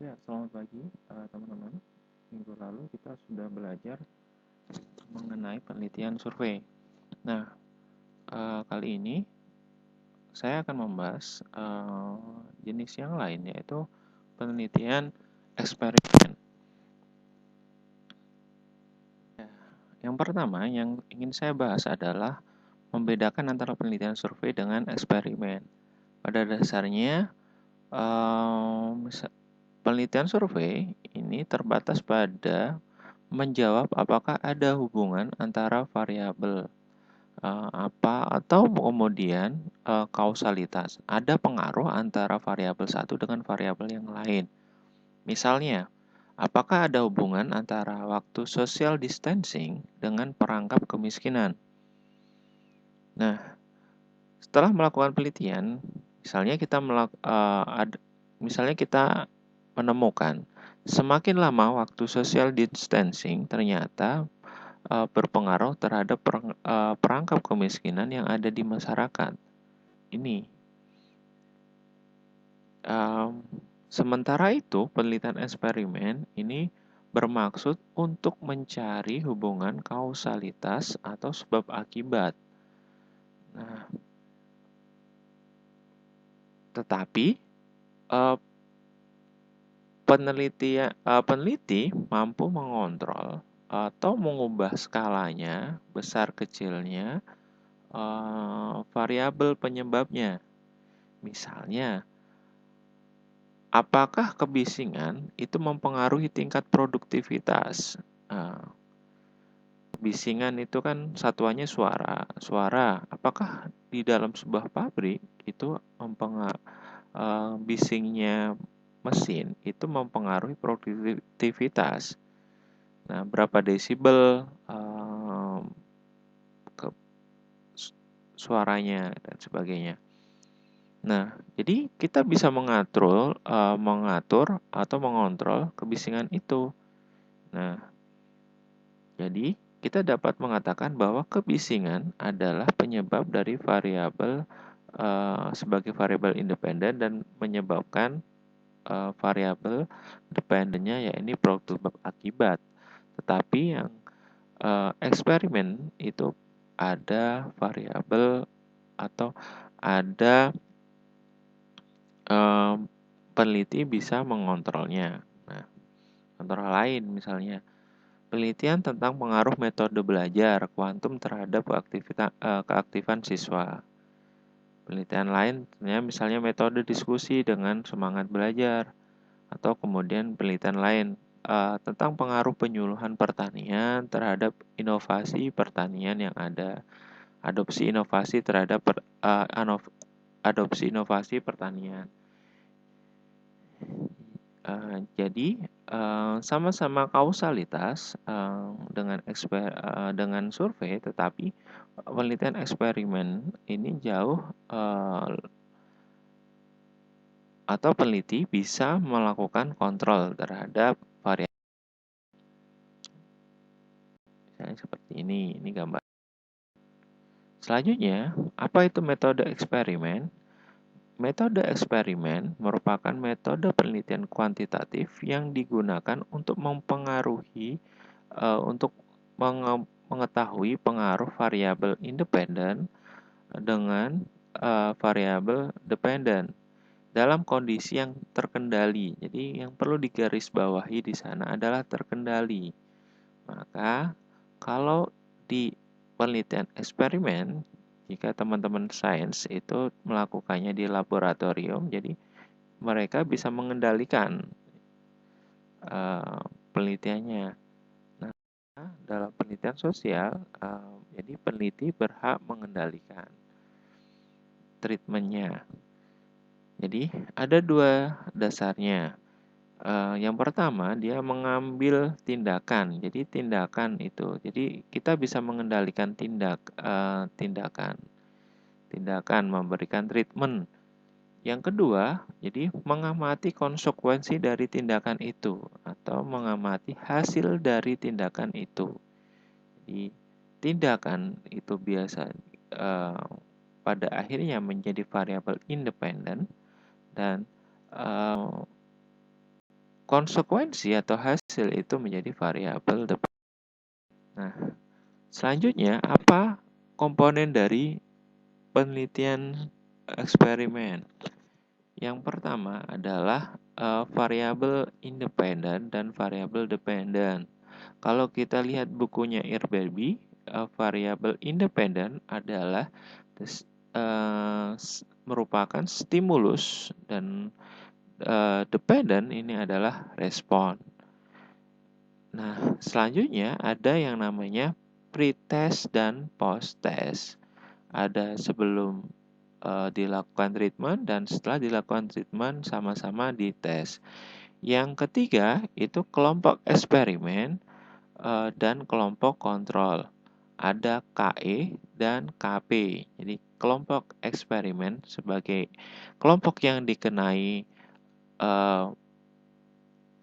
Ya, selamat pagi teman-teman. Minggu lalu kita sudah belajar mengenai penelitian survei. Nah, kali ini saya akan membahas jenis yang lain, yaitu penelitian eksperimen. Ya, yang pertama yang ingin saya bahas adalah membedakan antara penelitian survei dengan eksperimen. Pada dasarnya, penelitian survei ini terbatas pada menjawab apakah ada hubungan antara variabel apa atau kemudian kausalitas. Ada pengaruh antara variabel satu dengan variabel yang lain. Misalnya, apakah ada hubungan antara waktu social distancing dengan perangkap kemiskinan? Nah, setelah melakukan penelitian, misalnya kita menemukan semakin lama waktu social distancing ternyata berpengaruh terhadap perangkap kemiskinan yang ada di masyarakat. Ini. Sementara itu, penelitian eksperimen ini bermaksud untuk mencari hubungan kausalitas atau sebab akibat. Nah, tetapi peneliti mampu mengontrol atau mengubah skalanya, besar kecilnya, variabel penyebabnya. Misalnya, apakah kebisingan itu mempengaruhi tingkat produktivitas? Kebisingan itu kan satuannya suara. Suara, apakah di dalam sebuah pabrik itu bisingnya mesin itu mempengaruhi produktivitas? Nah, berapa desibel ke suaranya dan sebagainya. Nah, jadi kita bisa mengatur atau mengontrol kebisingan itu. Nah, jadi kita dapat mengatakan bahwa kebisingan adalah penyebab dari variabel sebagai variabel independen dan menyebabkan variabel dependennya yaitu produk sebab akibat. Tetapi yang eksperimen itu ada variabel atau ada peneliti bisa mengontrolnya. Nah, contoh lain misalnya penelitian tentang pengaruh metode belajar kuantum terhadap keaktifan siswa. Penelitian lain misalnya metode diskusi dengan semangat belajar atau kemudian penelitian lain tentang pengaruh penyuluhan pertanian terhadap inovasi pertanian yang ada. Adopsi inovasi pertanian. Jadi sama-sama kausalitas dengan survei, tetapi penelitian eksperimen ini jauh atau peneliti bisa melakukan kontrol terhadap variabel. Misalnya seperti ini gambar. Selanjutnya, apa itu metode eksperimen? Metode eksperimen merupakan metode penelitian kuantitatif yang digunakan untuk mengetahui pengaruh variabel independen dengan variabel dependen dalam kondisi yang terkendali. Jadi yang perlu digarisbawahi di sana adalah terkendali. Maka kalau di penelitian eksperimen, jika teman-teman sains itu melakukannya di laboratorium, jadi mereka bisa mengendalikan penelitiannya. Nah, dalam penelitian sosial, jadi peneliti berhak mengendalikan treatmentnya. Jadi ada dua dasarnya. Yang pertama, dia mengambil tindakan. Jadi tindakan itu, jadi kita bisa mengendalikan tindakan memberikan treatment. Yang kedua, jadi mengamati konsekuensi dari tindakan itu atau mengamati hasil dari tindakan itu. Jadi tindakan itu biasa pada akhirnya menjadi variabel independen dan konsekuensi atau hasil itu menjadi variabel depan. Nah, selanjutnya apa komponen dari penelitian eksperimen? Yang pertama adalah variabel independen dan variabel dependen. Kalau kita lihat bukunya Irberby, variabel independen adalah merupakan stimulus dan dependen ini adalah respon. Nah, selanjutnya ada yang namanya pre-test dan post-test. Ada sebelum dilakukan treatment dan setelah dilakukan treatment sama-sama dites. Yang ketiga itu kelompok eksperimen dan kelompok kontrol. Ada KE dan KP. Jadi kelompok eksperimen sebagai kelompok yang dikenai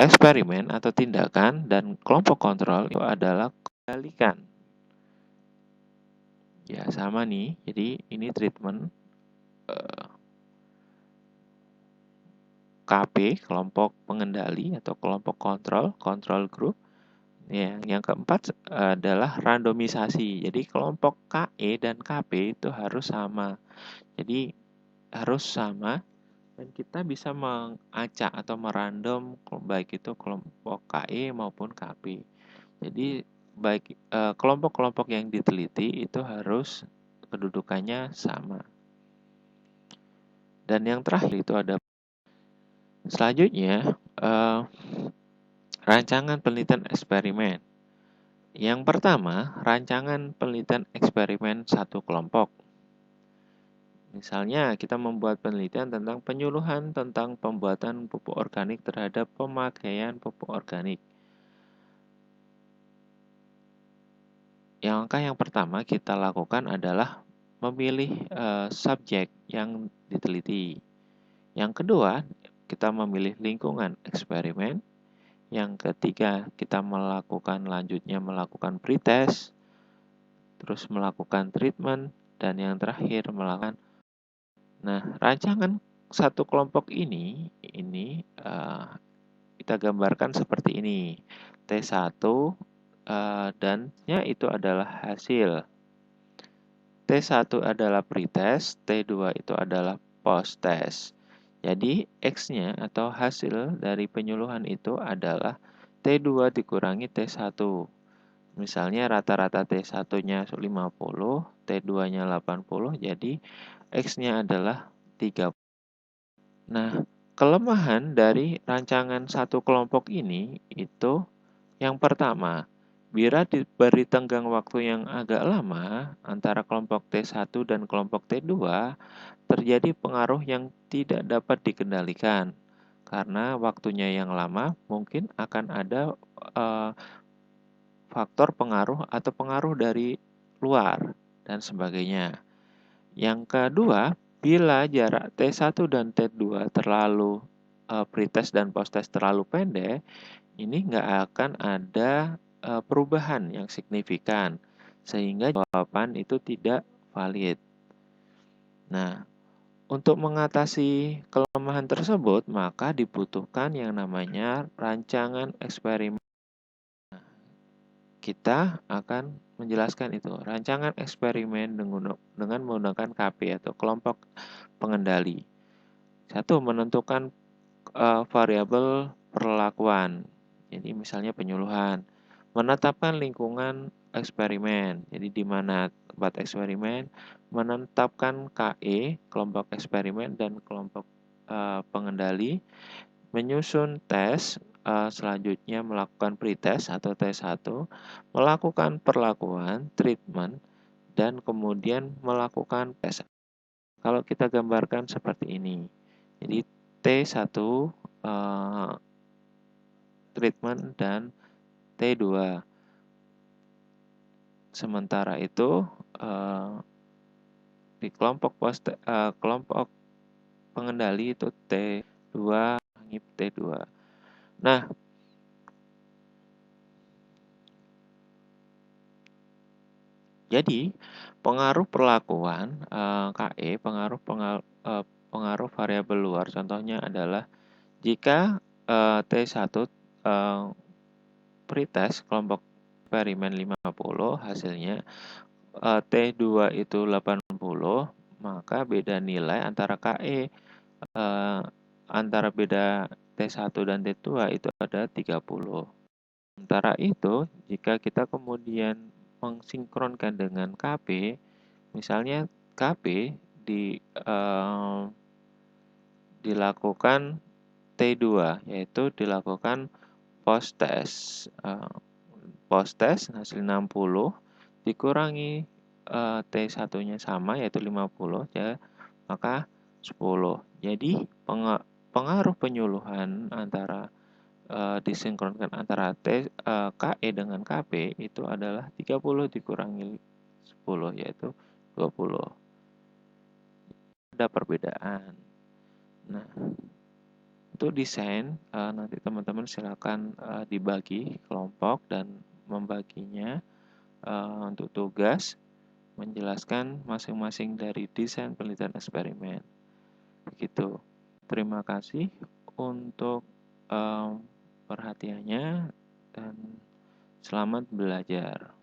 eksperimen atau tindakan, dan kelompok kontrol itu adalah kendalikan. Ya sama nih, jadi ini treatment KP, kelompok pengendali atau kelompok kontrol, control group. Ya, yang keempat adalah randomisasi. Jadi kelompok KE dan KP itu harus sama. Jadi harus sama dan kita bisa mengacak atau merandom baik itu kelompok KE maupun KP. Jadi baik kelompok-kelompok yang diteliti itu harus kedudukannya sama. Dan yang terakhir itu ada selanjutnya rancangan penelitian eksperimen. Yang pertama, rancangan penelitian eksperimen satu kelompok. Misalnya, kita membuat penelitian tentang penyuluhan tentang pembuatan pupuk organik terhadap pemakaian pupuk organik. Langkah yang pertama kita lakukan adalah memilih subjek yang diteliti. Yang kedua, kita memilih lingkungan eksperimen. Yang ketiga, kita melakukan pretest, terus melakukan treatment, dan yang terakhir melakukan. Nah, rancangan satu kelompok ini kita gambarkan seperti ini. T1 dan itu adalah hasil. T1 adalah pretest, T2 itu adalah post-test. Jadi, X-nya atau hasil dari penyuluhan itu adalah T2 dikurangi T1. Misalnya rata-rata T1-nya 50, T2-nya 80, jadi X-nya adalah 30. Nah, kelemahan dari rancangan satu kelompok ini itu yang pertama, bila diberi tenggang waktu yang agak lama antara kelompok T1 dan kelompok T2, terjadi pengaruh yang tidak dapat dikendalikan. Karena waktunya yang lama, mungkin akan ada faktor pengaruh atau pengaruh dari luar dan sebagainya. Yang kedua, bila jarak T1 dan T2 terlalu pretest dan posttest terlalu pendek, ini nggak akan ada perubahan yang signifikan, sehingga jawaban itu tidak valid. Nah, untuk mengatasi kelemahan tersebut, maka dibutuhkan yang namanya rancangan eksperimen. Kita akan menjelaskan itu. Rancangan eksperimen dengan menggunakan KP atau kelompok pengendali. Satu, menentukan variabel perlakuan. Jadi misalnya penyuluhan. Menetapkan lingkungan eksperimen. Jadi di mana tempat eksperimen, menetapkan KE, kelompok eksperimen dan kelompok pengendali, menyusun tes, selanjutnya melakukan pretest atau T1, melakukan perlakuan, treatment, dan kemudian melakukan tes. Kalau kita gambarkan seperti ini. Jadi T1 treatment dan T2. Sementara itu di kelompok pengendali itu T2 T2. Nah, jadi pengaruh perlakuan KE, pengaruh variabel luar, contohnya adalah jika T1 pretest kelompok eksperimen 50 hasilnya T2 itu 80, maka beda nilai antara KE antara beda T1 dan T2 itu ada 30. Sementara itu, jika kita kemudian mensinkronkan dengan KP, misalnya KP dilakukan T2, yaitu dilakukan post test. Post test hasil 60 dikurangi T1-nya sama yaitu 50 ya, maka 10. Jadi pengaruh penyuluhan antara disinkronkan antara KE dengan KP itu adalah 30 dikurangi 10 yaitu 20. Ada perbedaan. Nah, untuk desain nanti teman-teman silakan dibagi kelompok dan membaginya untuk tugas menjelaskan masing-masing dari desain penelitian eksperimen. Begitu. Terima kasih untuk perhatiannya dan selamat belajar.